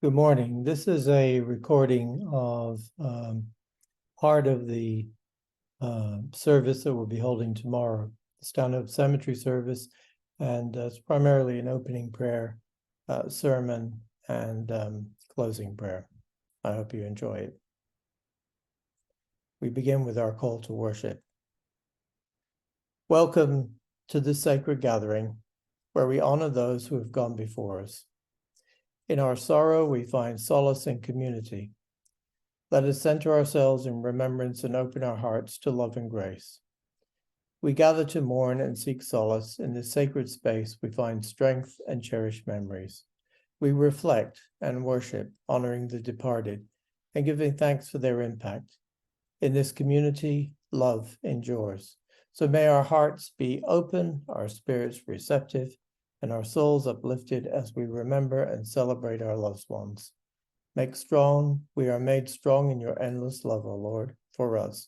Good morning. This is a recording of part of the service that we'll be holding tomorrow, the Stanhope Cemetery service, and it's primarily an opening prayer, sermon, and closing prayer. I hope you enjoy it. We begin with our call to worship. Welcome to this sacred gathering, where we honor those who have gone before us. In our sorrow, we find solace and community. Let us center ourselves in remembrance and open our hearts to love and grace. We gather to mourn and seek solace. In this sacred space, we find strength and cherished memories. We reflect and worship, honoring the departed and giving thanks for their impact. In this community, love endures. So may our hearts be open, our spirits receptive, and our souls uplifted as we remember and celebrate our loved ones. Make strong, we are made strong in your endless love, O Lord, for us.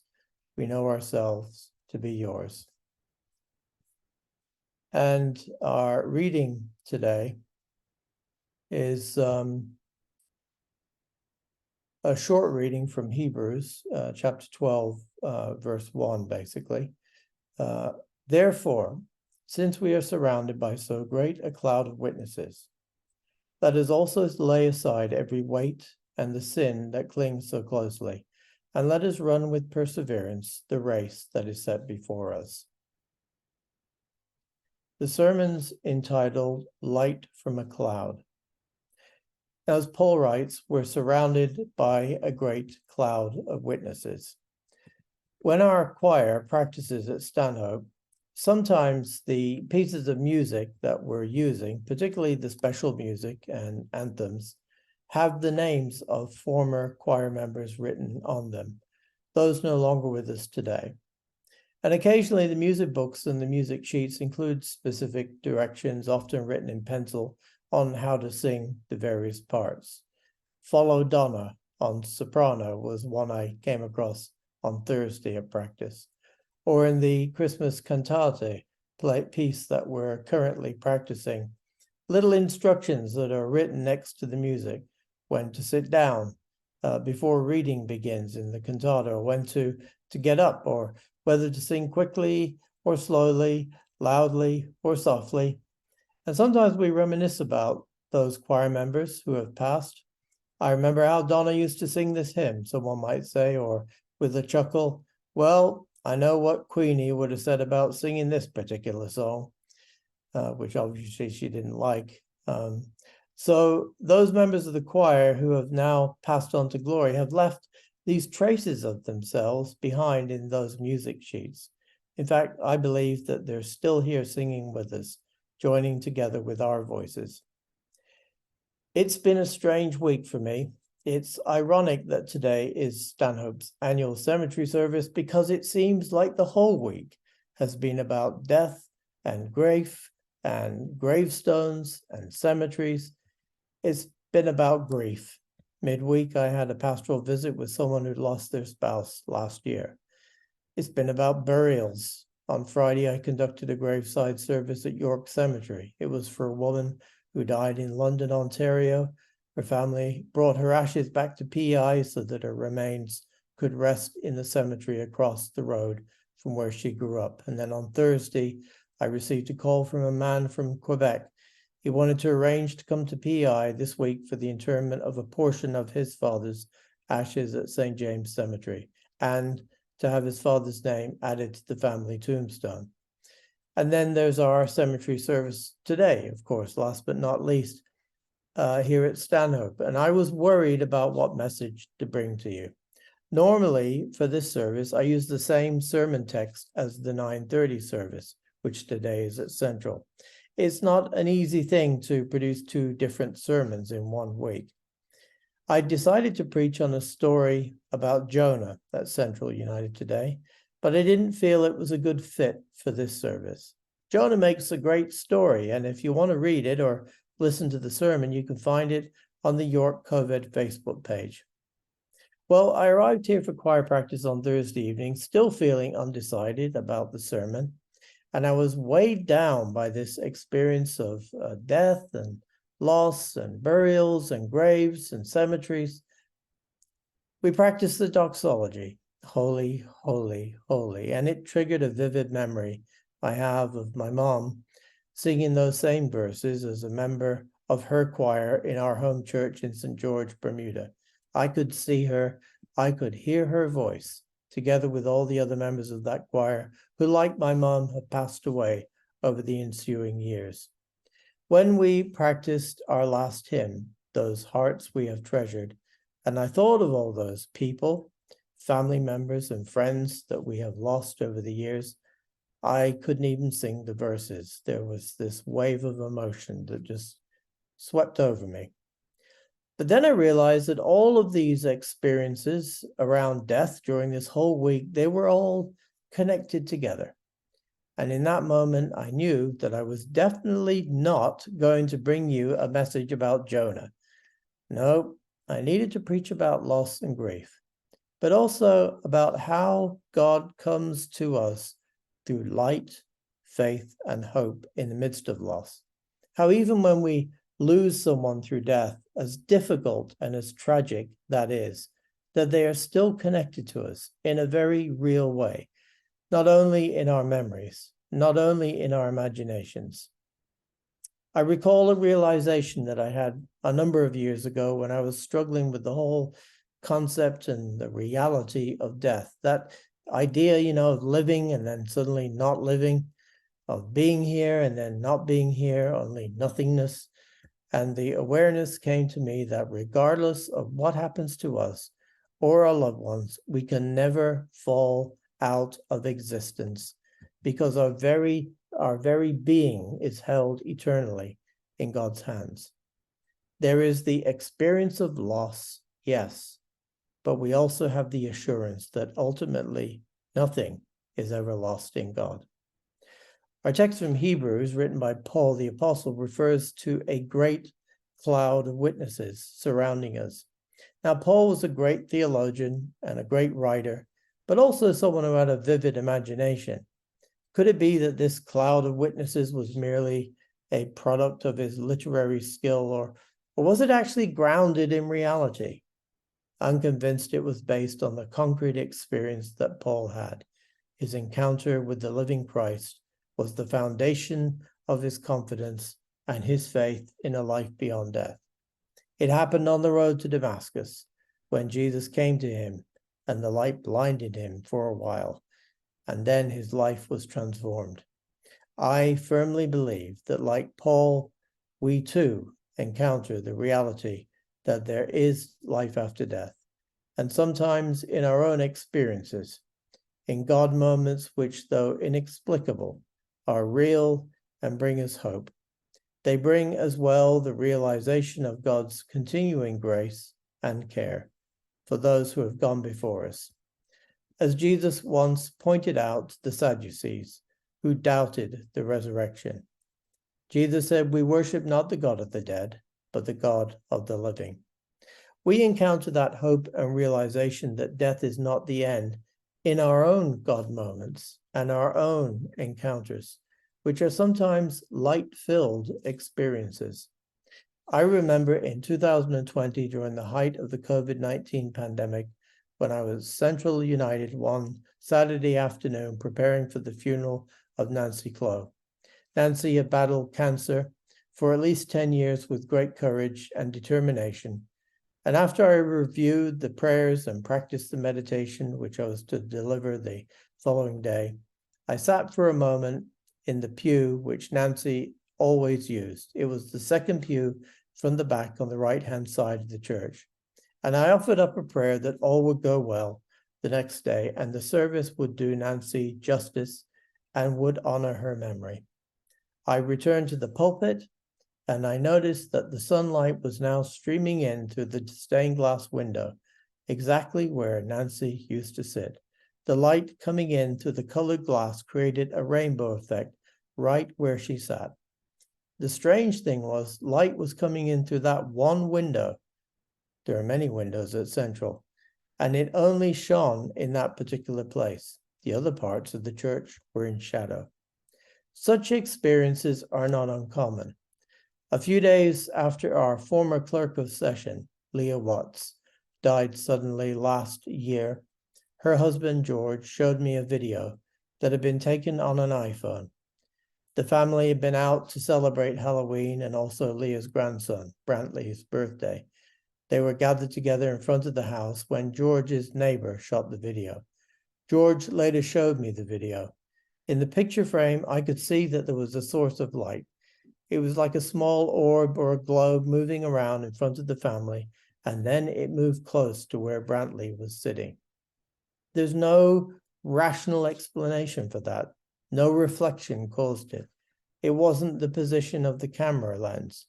We know ourselves to be yours. And our reading today is a short reading from Hebrews, chapter 12, verse 1, basically. Therefore, since we are surrounded by so great a cloud of witnesses, let us also lay aside every weight and the sin that clings so closely, and let us run with perseverance the race that is set before us. The sermon's entitled Light from a Cloud. As Paul writes, we're surrounded by a great cloud of witnesses. When our choir practices at Stanhope, sometimes the pieces of music that we're using, particularly the special music and anthems, have the names of former choir members written on them, those no longer with us today. And occasionally the music books and the music sheets include specific directions, often written in pencil, on how to sing the various parts. Follow Donna on soprano was one I came across on Thursday at practice. Or in the Christmas cantate piece that we're currently practicing, little instructions that are written next to the music, when to sit down before reading begins in the cantata, or when to get up, or whether to sing quickly or slowly, loudly or softly. And sometimes we reminisce about those choir members who have passed. I remember how Donna used to sing this hymn, someone might say, or with a chuckle, well, I know what Queenie would have said about singing this particular song, which obviously she didn't like. So those members of the choir who have now passed on to glory have left these traces of themselves behind in those music sheets. In fact, I believe that they're still here singing with us, joining together with our voices. It's been a strange week for me. It's ironic that today is Stanhope's annual cemetery service because it seems like the whole week has been about death and grief and gravestones and cemeteries. It's been about grief. Midweek, I had a pastoral visit with someone who'd lost their spouse last year. It's been about burials. On Friday, I conducted a graveside service at York Cemetery. It was for a woman who died in London, Ontario. Her family brought her ashes back to PEI so that her remains could rest in the cemetery across the road from where she grew up. And then on Thursday, I received a call from a man from Quebec. He wanted to arrange to come to PEI this week for the interment of a portion of his father's ashes at St. James Cemetery, and to have his father's name added to the family tombstone. And then there's our cemetery service today, of course, last but not least, here at Stanhope. And I was worried about what message to bring to you. Normally, for this service, I use the same sermon text as the 9:30 service, which today is at Central. It's not an easy thing to produce two different sermons in 1 week. I decided to preach on a story about Jonah at Central United today, but I didn't feel it was a good fit for this service. Jonah makes a great story, and if you want to read it or listen to the sermon, you can find it on the York COVID Facebook page. Well, I arrived here for choir practice on Thursday evening, still feeling undecided about the sermon, and I was weighed down by this experience of death and loss and burials and graves and cemeteries. We practiced the doxology, holy, holy, holy, and it triggered a vivid memory I have of my mom singing those same verses as a member of her choir in our home church in St. George, Bermuda. I could see her, I could hear her voice, together with all the other members of that choir who, like my mom, had passed away over the ensuing years. When we practiced our last hymn, Those Hearts We Have Treasured, and I thought of all those people, family members and friends that we have lost over the years, I couldn't even sing the verses. There was this wave of emotion that just swept over me. But then I realized that all of these experiences around death during this whole week, they were all connected together. And in that moment, I knew that I was definitely not going to bring you a message about Jonah. No, I needed to preach about loss and grief, but also about how God comes to us through light, faith, and hope in the midst of loss. How even when we lose someone through death, as difficult and as tragic that is, that they are still connected to us in a very real way, not only in our memories, not only in our imaginations. I recall a realization that I had a number of years ago when I was struggling with the whole concept and the reality of death. That idea, of living and then suddenly not living, of being here and then not being here, only nothingness. And the awareness came to me that regardless of what happens to us or our loved ones, we can never fall out of existence because our very being is held eternally in God's hands. There is the experience of loss, yes, but we also have the assurance that ultimately nothing is ever lost in God. Our text from Hebrews, written by Paul the Apostle, refers to a great cloud of witnesses surrounding us. Now, Paul was a great theologian and a great writer, but also someone who had a vivid imagination. Could it be that this cloud of witnesses was merely a product of his literary skill, or was it actually grounded in reality? I'm convinced it was based on the concrete experience that Paul had. His encounter with the living Christ was the foundation of his confidence and his faith in a life beyond death. It happened on the road to Damascus when Jesus came to him and the light blinded him for a while, and then his life was transformed. I firmly believe that, like Paul, we too encounter the reality that there is life after death, and sometimes in our own experiences, in God moments which, though inexplicable, are real and bring us hope. They bring as well the realization of God's continuing grace and care for those who have gone before us. As Jesus once pointed out to the Sadducees, who doubted the resurrection, Jesus said, "We worship not the God of the dead, but the God of the living." We encounter that hope and realization that death is not the end in our own God moments and our own encounters, which are sometimes light-filled experiences. I remember in 2020, during the height of the COVID-19 pandemic, when I was Central United one Saturday afternoon preparing for the funeral of Nancy Clough. Nancy had battled cancer for at least 10 years with great courage and determination. And after I reviewed the prayers and practiced the meditation, which I was to deliver the following day, I sat for a moment in the pew which Nancy always used. It was the second pew from the back on the right-hand side of the church. And I offered up a prayer that all would go well the next day and the service would do Nancy justice and would honor her memory. I returned to the pulpit and I noticed that the sunlight was now streaming in through the stained glass window, exactly where Nancy used to sit. The light coming in through the colored glass created a rainbow effect right where she sat. The strange thing was, light was coming in through that one window. There are many windows at Central, and it only shone in that particular place. The other parts of the church were in shadow. Such experiences are not uncommon. A few days after our former clerk of session, Leah Watts, died suddenly last year, her husband, George, showed me a video that had been taken on an iPhone. The family had been out to celebrate Halloween and also Leah's grandson, Brantley's birthday. They were gathered together in front of the house when George's neighbor shot the video. George later showed me the video. In the picture frame, I could see that there was a source of light. It was like a small orb or a globe moving around in front of the family, and then it moved close to where Brantley was sitting. There's no rational explanation for that. No reflection caused it. It wasn't the position of the camera lens.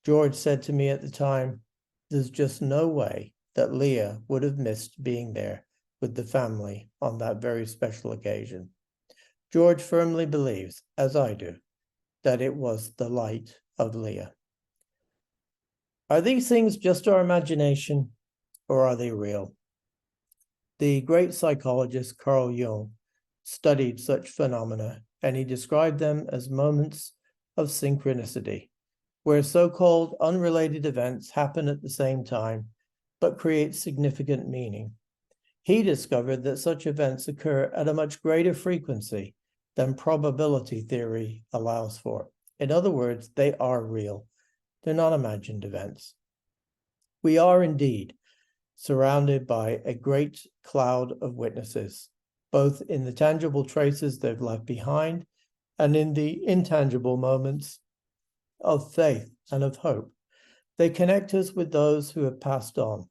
George said to me at the time, "There's just no way that Leah would have missed being there with the family on that very special occasion." George firmly believes, as I do, that it was the light of Leah. Are these things just our imagination, or are they real? The great psychologist Carl Jung studied such phenomena, and he described them as moments of synchronicity, where so-called unrelated events happen at the same time, but create significant meaning. He discovered that such events occur at a much greater frequency than probability theory allows for. In other words, they are real. They're not imagined events. We are indeed surrounded by a great cloud of witnesses, both in the tangible traces they've left behind and in the intangible moments of faith and of hope. They connect us with those who have passed on.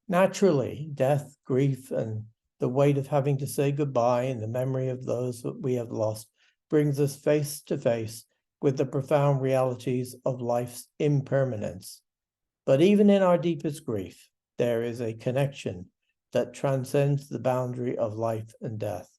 Naturally, death, grief, and the weight of having to say goodbye in the memory of those that we have lost brings us face to face with the profound realities of life's impermanence. But even in our deepest grief, there is a connection that transcends the boundary of life and death.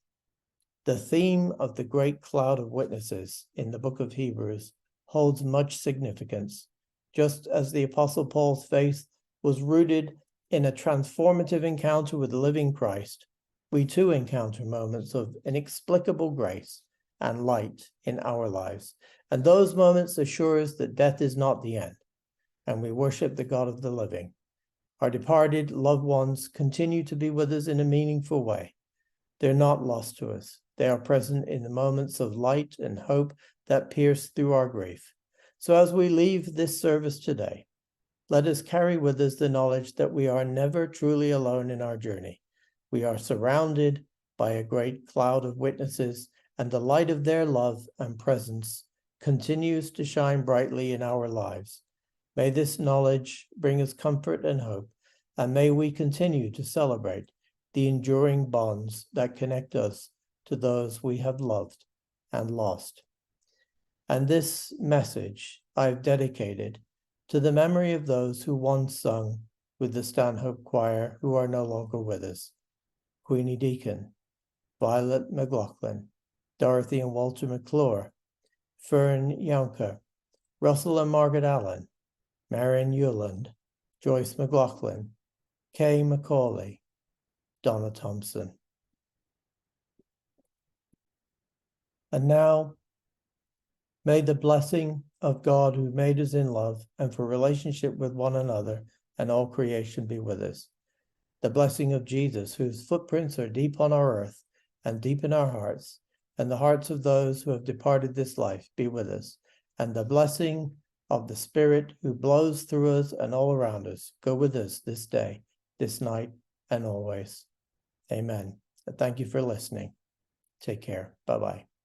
The theme of the great cloud of witnesses in the book of Hebrews holds much significance. Just as the Apostle Paul's faith was rooted in a transformative encounter with the living Christ, we too encounter moments of inexplicable grace and light in our lives. And those moments assure us that death is not the end, and we worship the God of the living. Our departed loved ones continue to be with us in a meaningful way. They're not lost to us. They are present in the moments of light and hope that pierce through our grief. So as we leave this service today, let us carry with us the knowledge that we are never truly alone in our journey. We are surrounded by a great cloud of witnesses, and the light of their love and presence continues to shine brightly in our lives. May this knowledge bring us comfort and hope, and may we continue to celebrate the enduring bonds that connect us to those we have loved and lost. And this message I've dedicated to the memory of those who once sung with the Stanhope Choir who are no longer with us: Queenie Deacon, Violet McLaughlin, Dorothy and Walter McClure, Fern Younker, Russell and Margaret Allen, Marion Euland, Joyce McLaughlin, Kay McCauley, Donna Thompson. And now, may the blessing of God who made us in love and for relationship with one another and all creation be with us. The blessing of Jesus, whose footprints are deep on our earth and deep in our hearts, and the hearts of those who have departed this life be with us. And the blessing of the Spirit who blows through us and all around us go with us this day, this night, and always. Amen. And thank you for listening. Take care. Bye-bye.